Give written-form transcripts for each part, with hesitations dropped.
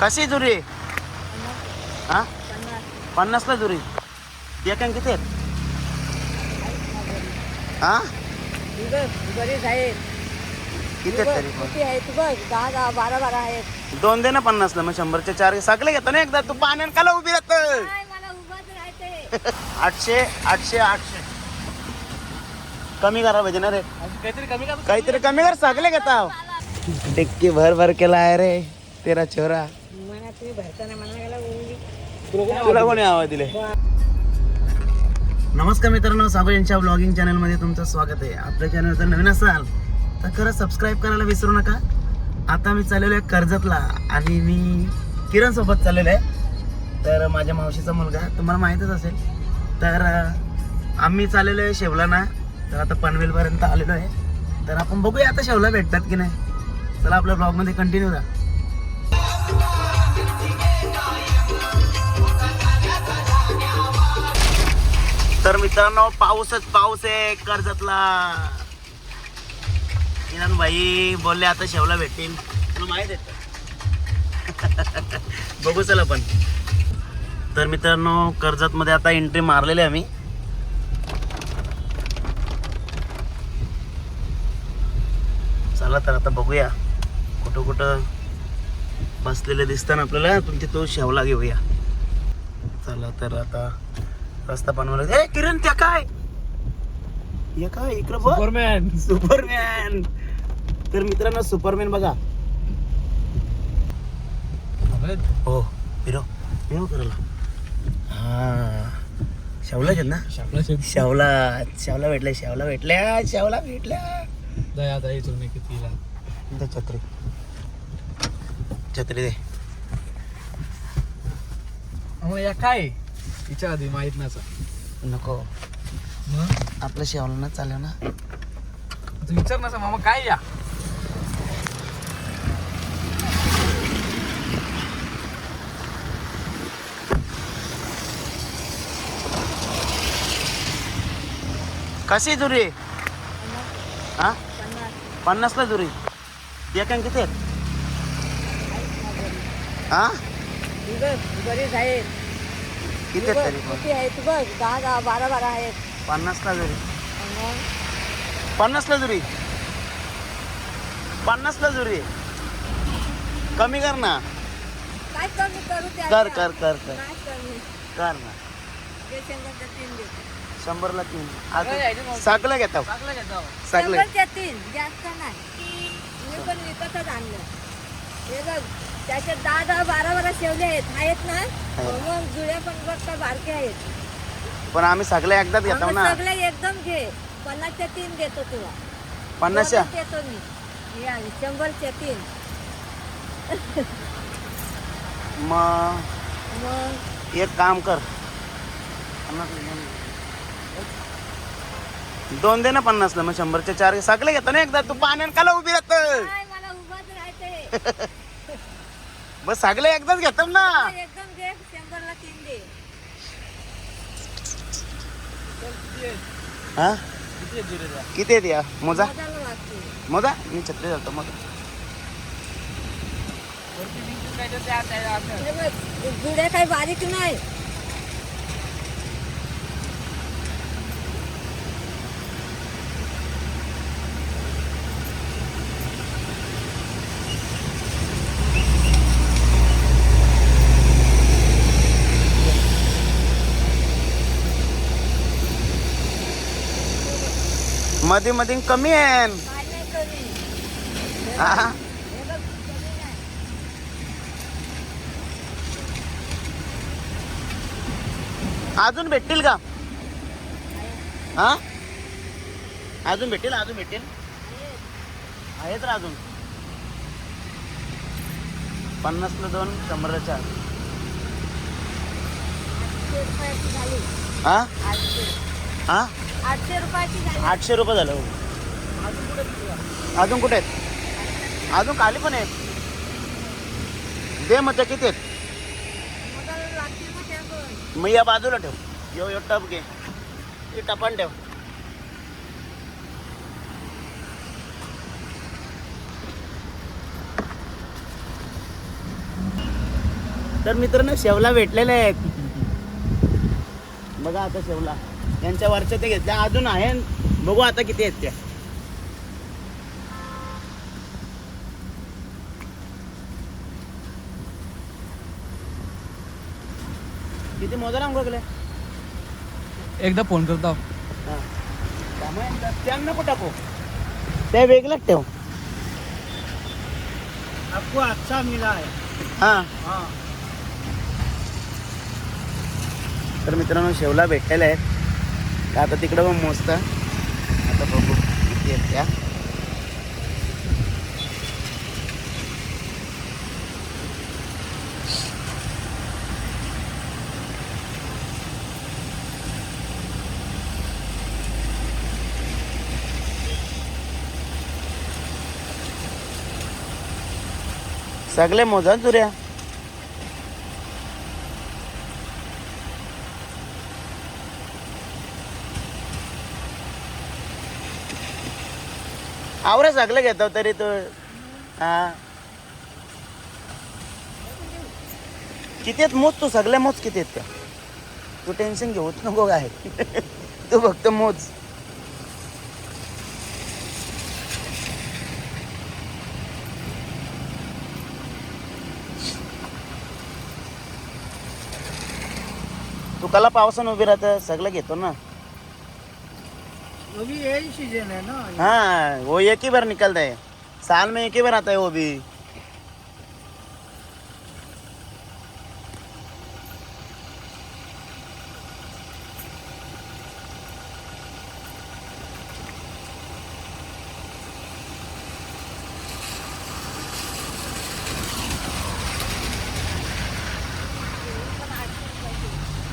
कशी दुरी हा 50ला दुरी एकान किती आहेत हा बरीच आहेत किती आहेत तरी पण किती आहेत बघ 10 12 आहेत. दोन दे ना 50ला मग 100चे 4 सगळे घेतो ना एकदा तू पाण्यान काला उभी राहत काय मला उभाच राहायचंय. 800 800 800 कमी करा पाहिजे ना रे काहीतरी कमी कर सगळे घेता डिक्की भर भर केला आहे रे तेरा छोरा मला तुम्ही भरताना मला गेला उरली. तुला कोणी आवाज दिले. नमस्कार मित्रांनो, साबू यांच्या ब्लॉगिंग चॅनलमध्ये तुमचं स्वागत आहे. आपल्या चॅनल जर नवीन असाल तर खरंच सबस्क्राईब करायला विसरू नका. आता मी चाललेलो आहे कर्जतला आणि मी किरण सोबत चाललेलो आहे. तर माझ्या मावशीचा मुलगा तुम्हाला माहीतच असेल. तर आम्ही चाललेलो आहे शेवलाना. तर आता पनवेलपर्यंत आलेलो आहे. तर आपण बघूया आता शेवला भेटतात की नाही. चला आपल्या ब्लॉगमध्ये कंटिन्यू जा. तर मित्रांनो पाऊसच पाऊस आहे कर्जतला. किरण भाई बोलले आता शेवला भेटतील. तुला माहित आहे बघू चला पण. तर मित्रांनो कर्जत मध्ये आता एंट्री मारलेली आहे आम्ही. चला तर आता बघूया कुठं कुठं बसलेले दिसताना आपल्याला. तुमचे तो शेवला घेऊया. चला तर आता रस्ता बनवला. ए किरण त्या काय हे काय इकडं बघ. सुपरमॅन. तर मित्रांनो सुपरमॅन बघा. हो फिरो फिरो करायला. हा शेवला ना शेवला शेवला भेटल्या शेवला भेटल्या शेवला भेटल्या. दे छत्री छत्री दे. या काय तिच्या आधी माहित नसा नको आपलं शेवला ना चालू ना. तू विचार नसा मामा काय या. कशी दुरी हा 50ला दुरी एकान किती आहेत हा बरीच आहेत किती आहेत तरी पण किती आहेत बघ 10 12 आहेत. 50ला दुरी मग 50ला दुरी 50ला दुरी कमी कर ना. काय कमी करू त्या कर कर कर कर काय कमी कर ना. ते शेंगाच्या 3 देतो. 100ला 3 सगळं घेतो सगळे. 100च्या 3 जास्त नाही. मी पण विकतच आणलं. हे बघ त्याच्यात 10 12 शेवले आहेत ना. मग जुळ्या पण बघ का बारके आहेत. पण आम्ही सगळे एकदाच घेतो मग ना. सगळे एकदम घे. 50च्या 3 देतो तुला. 50च्या देतो मी. हे आले 100च्या 3. मग मग एक काम कर दोन दे ना 50ला मग 100चे 4 सगळे घेतो ना एकदा तू पाण्यान काला उभी राहत. काय मला उभाच राहायचंय. बस सगळे एकदाच घेतो ना. एकदम घे 100ला 3 दे. हा किती आहेत या मोजा मोजायला लागते. मोजा मी छत्री जातो मोजा. हे बघ, जुड्या काही बारीक नाही. मध्ये मध्ये कमी आहे काय नाही कमी. हा. हे बघ कमी नाही. अजून भेटतील का हा अजून भेटतील आहेत ना अजून. 50ला 2 100ला 4 800 रुपयाची झाली. हा 800 हा 800 रुपयाची झाली. 800 रुपये झालं. अजून कुठे आहेत. अजून खाली पण आहेत. दे मग त्या किती आहेत. मोजायला लागते ना त्या पण. मग या बाजूला ठेव. यो टप घे. ते टपान ठेव. तर मित्रांनो शेवला भेटलेले आहेत. बघा आता शेवला यांच्या वरच्या ते घेतल्या अजून आहे. बघू आता किती आहेत त्या. किती मोजायला लागले. एकदा फोन करतो. त्यांना कुठं टाकू ते वेगळंच ठेव. आपको अच्छा मिला है. हा तर मित्रांनो शेवला भेटलेल्या आहेत. आता तिकडं पण मोजतं. आता बघू किती आहेत त्या. सगळे मोजा तुऱ्या. आवरे सगळे घेतो तरी तू. हा किती आहेत मोज तू. सगळे मोज किती आहेत त्या. तू टेन्शन घेऊच नको काय. तू फक्त मोज. तू कला पावसानं उभी राहत सगळं घेतो ना. अभी यही सीजन है ना. हाँ वो एक ही बार निकलता है. साल में एक ही बार आता है वो भी.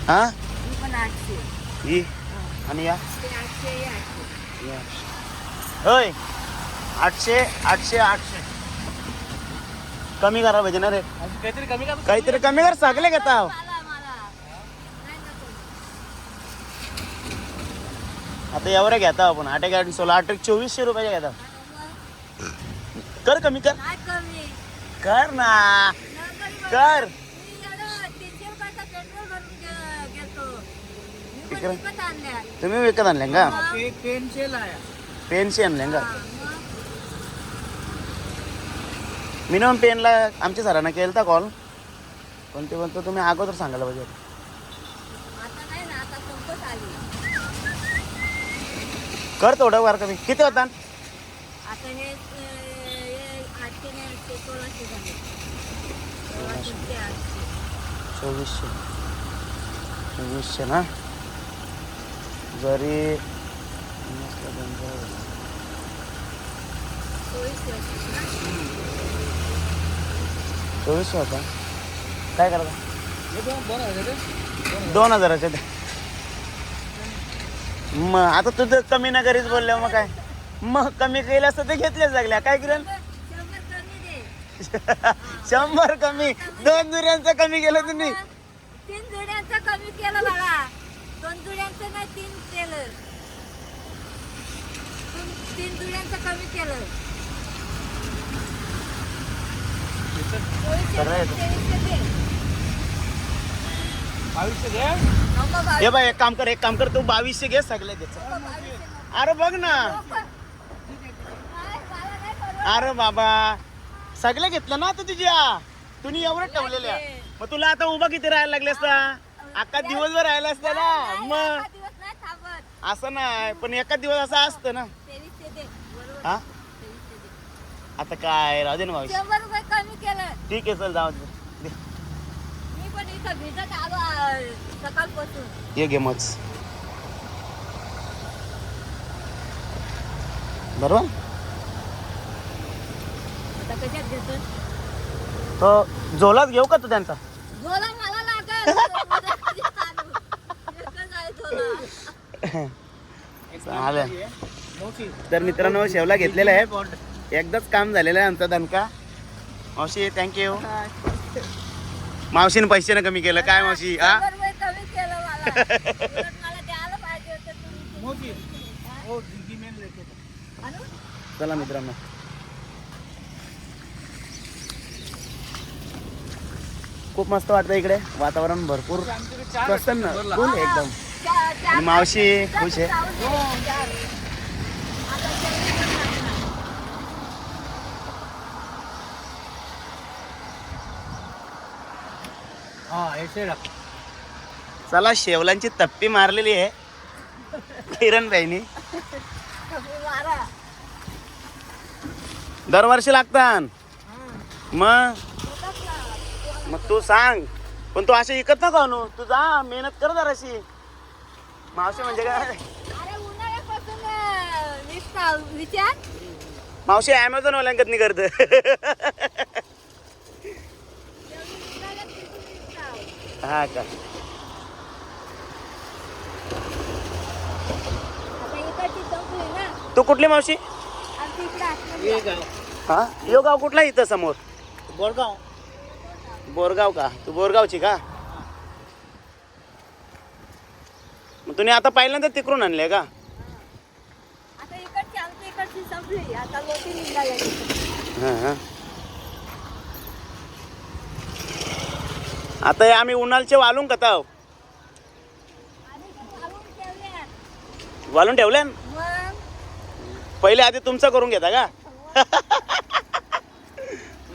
हा ही पण 800. ही आणि या ते 800 हे 800. या. होय 800 800 800 कमी करा पाहिजे ना रे. काहीतरी कमी कर. काहीतरी कमी कर. सगळे घेता. मला नाही नको. आता एवढे घेता आपण. 8 8 16 8 2400 रुपये घेता. कर कमी कर. नाही कमी. कर ना नंतर कर. मी एवढं 300 रुपयाचा पेट्रोल भरून घेतो. मी इकडे. पण विकत आणल्या. तुम्ही विकत आणले का. पेन्सिल आया. पेनशी आणले का. हा, मग मिनिमम पेनला आमच्या सरांना केलता कॉल. पण ते म्हणतो तुम्ही अगोदर सांगायला पाहिजे. आता नाही ना. आता संपत आली. कर थोडं वार कमी. किती होता. आता हे 800 ने 1600 झाले. 1600 ते 800. 2400 2400 ना. जरी 2400 होता. काय करायचं. 2000चे ते. मग आता तुझं कमी ना घरीच बोलल्या मग काय. मग कमी केलं असतं ते घेतले सगळ्या. काय करेल. 100 कमी दे. 100 कमी. 2 जुऱ्यांचं कमी केलं तुम्ही. 3 जुड्यांचं कमी केलं बाळा. 2 जुड्यांचं नाही 3 केलं. 3 जुड्यांचं कमी केलं. खरं आहे. 2300 दे. 2200 घे. नको बाबा. हे बाय एक काम कर तू 2200 घे सगळे त्याच. अरे बघ ना. काय, मला नाही परवडत. अरे बाबा सगळे घेतलं ना आता तुझ्या. तुम्ही एवढं ठेवलेल्या. मग तुला आता उभा किती राहायला लागले असता. अख्खा दिवसभर राहिला असता ना. नाही, मग एका दिवस नाही थांबत. असं नाही. पण एका दिवस असं असतं ना. 2300 दे. बरोबर. हा 2300 दे. आता काय राहू दे ना भाऊ. 100 रुपये कमी केलं. ठीक आहे चल जाऊ दे. मी पण इथं भिजत आलो सकाळपासून. ये घे मग. बरोबर. आता कशात घेतो. तो झोलाच घेऊ का तू त्यांचा. झोला मला लागेल. एकच आहे झोला. चालेल. तर मित्रांनो शेवला घेतलेला आहे. एकदाच काम झालेलं आहे आमचा दणका. मावशी थँक्यू. मावशीने पैशाने कमी केलं काय मावशी. हा 100 रुपये कमी केलं मला. उलट मला द्यायला पाहिजे होतं तुम्ही. मोती. ओ डिग्गी में लेके. आणू? चला मित्रांनो. खूप मस्त वाटतं इकडे, वातावरण भरपूर प्रसन्न cool आहे एकदम. त्या- आणि मावशी खुश आहे. हा ऐसे चला शेवलांची तप्पी मारलेली आहे किरण बाईनी. मारा. दरवर्षी लागतात मग तू सांग, पण तू असे इकत नको आणू, तू जा मेहनत कर जराशी. मावशी म्हणजे काय, अरे उन्हाळ्यापासून विकता विचार. मावशी अमेझॉन वाल्यांकत नाही करत. उन्हाळ्यात किती विकता. हा का, आता इकडची संपली ना, तू कुठली मावशी? आमच्या इकडे आतमध्ये आहे. हा यो गाव कुठला इथं समोर? बोरगाव. बोरगाव का? तू बोरगावची का? मग तुम्ही आता पहिल्यांदा तिकडून आणले का? आता इकडची आमच्या इकडची संपली, आता लोटी निघाल्या. हा हा. आता हे आम्ही उन्हाळचे वालून कताव आणि ते घालून ठेवल्यात. वालून ठेवले. मग पहिले आधी तुमचं करून घेता का?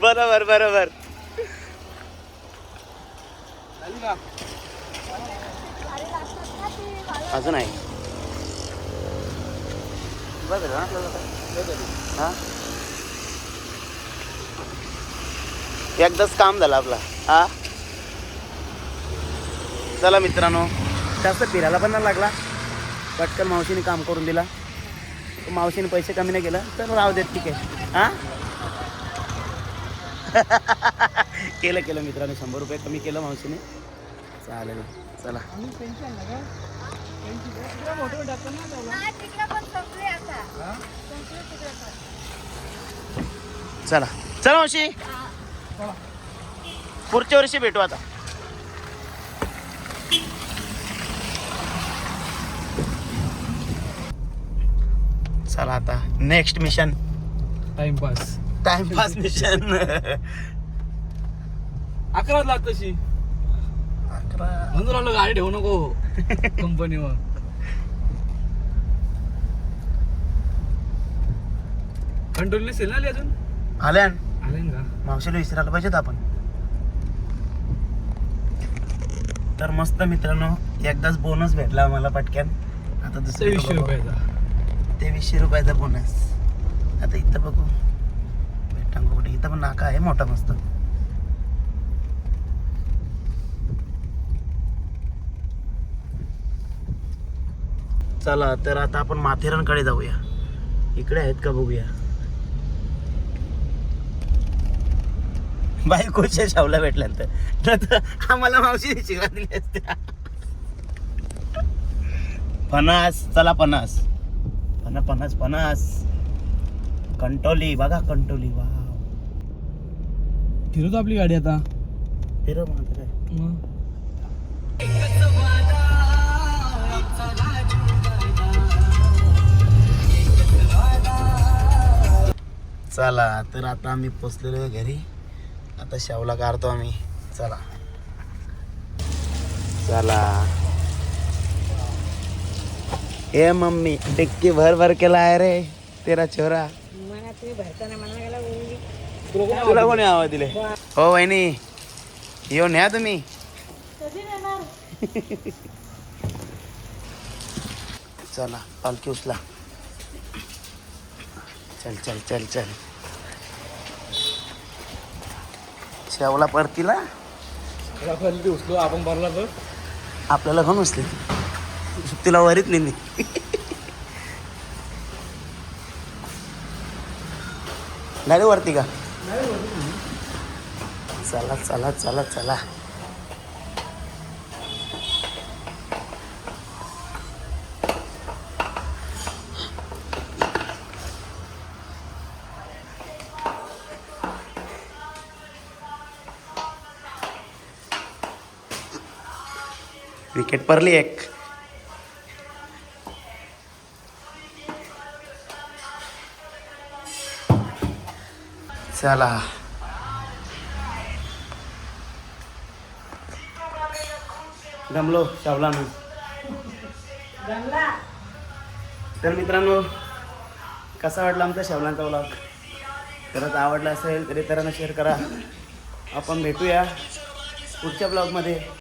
बरोबर बरोबर. झाली का? भारी लागतात ना ती घालून. अजून आहे. हा एकदाच काम झालं आपला. हा चला मित्रांनो, जास्त फिरायला पण नाही लागला, पटकन मावशीने काम करून दिला. मावशीने पैसे कमी नाही केलं तर राहू देत, ठीक आहे. हा केलं मित्रांनो, 100 रुपये कमी केलं मावशीने. चालेल, चला. नाही, तिकडे पण संपली आता. संपली तिकडे पण. चला चला मावशी, हा. पुढच्या वर्षी भेटू आता. चला आता next mission, timepass. Timepass mission. 11 lakh तशी 11. म्हणून राहिलो गाडी ठेवू नको कंपनीवर. कंट्रोल नसेल ना आली अजून? आल्या आले का? मावशीला विसरायला पाहिजेत आपण. तर मस्त मित्रांनो, एकदाच बोनस भेटला आम्हाला पटक्यान. आता दुसरं 200 रुपयाचा. 2300 रुपयाचा बोनस. आता इथं बघू भेटा कुठे. इथं पण नाका आहे मोठा मस्त. चला तर आता आपण माथेरानकडे जाऊया. इकडे आहेत का बघूया. बायकोच्या शावला भेटल्यानंतर आम्हाला मावशी शिवा दिली असते. फणस, चला फणस. फणस फणस. कंटोली बघा, कंटोली. वा, फिरतो आपली गाडी आता. फिरव मग आता काय. मग चला तर आता आम्ही पोचलेलो आहे घरी. आता शावला काढतो आम्ही. चला चला. ए मम्मी, डिक्की भर भर के लाया रे तेरा छोरा. मला तुम्ही भरताना मला गेला उंगी. तुला कोणी आवाज दिले? हो वहिनी, येऊन या तुम्ही. कधी येणार? चला पालखी उचला. चल चल चल चल. शेवला परतीला उचलो आपण भरला तर. आपल्याला घेऊन उचले, तिला वरीत नेली. गाडी वरती का? चला चला चला चला. विकेट पडली एक. चला जमलो शावलानं. तर मित्रांनो, कसा वाटला आमचा शावलांचा व्लॉग? खरंच आवडला असेल तर इतरांना शेअर करा. आपण भेटूया पुढच्या ब्लॉगमध्ये.